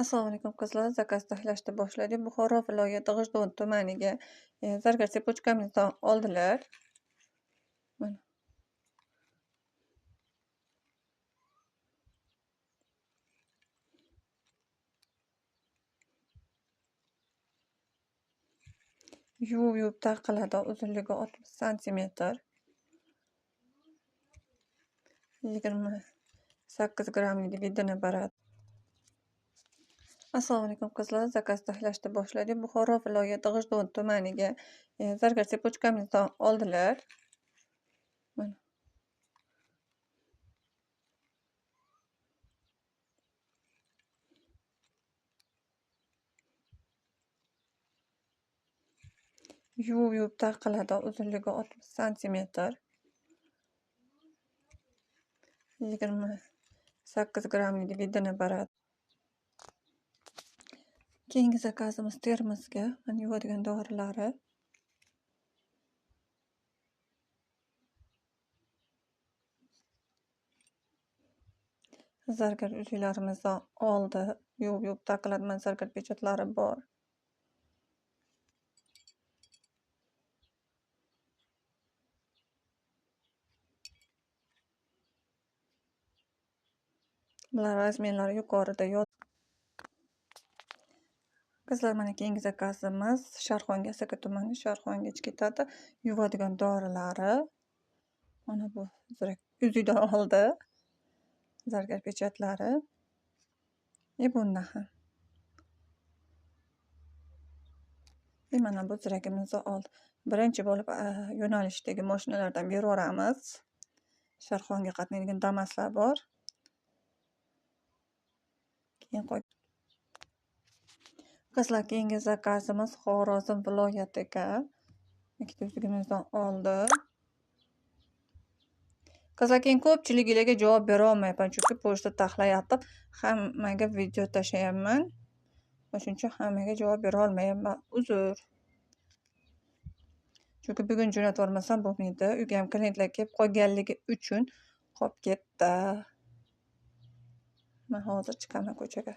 Assalomu alaykum qizlar. Zakaz tahlashni boshladik. Buxoro viloyati G'ijduvon tumaniga Zargar tepachkamizdan oldilar. Mana. Yuvib taqiladi. Uzunligi 60 santimetr. 28 grammlik vidini beradi. Assalomu alaykum qizlar. Zakaz tahlashni boshladik. Buxoro viloyati G'ijduvon tumaniga Zargar tepachkamizdan oldilar. Mana. Yuvib taqiladi. Uzunligi 60 santimetr. 28 grammlik vidini beradi. Keyingi zakazimiz termosga yuvadigan dorilari. Zargar uzuklarimizni oldi. Yuvib taqiladigan zargar pechatlari bor. Bular razmerlari yuqorida Qizlar, mana keyingi zakazimiz Sharxonga, Asaka tumani Sharxonga ketadi. Yuvadigan dorilari. Mana bu uzukdan oldi. Zargar pechatlari. Bundan ham. Mana bu ziragimizni oldi. Birinchi bo'lib yo'nalishdagi mashinalardan beraveramiz. Sharxonga qatnaydigan Damaslar bor. Keyin Qizlar, keyingi zakazimiz Xorazm viloyatiga. Ikkita uzugimizdan oldi. Qizlar, keyin ko'pchiliklarga javob bera olmayapman, chunki pochta taxlayapti. Hammaga video tashlayapman. Shuning uchun hammaga javob bera olmayapman. Uzr. Chunki bugun jo'natib olmasam bo'lmaydi. Uyga ham klientlar kelib qolganligi uchun qolib ketdi. Men hozir chiqaman ko'chaga.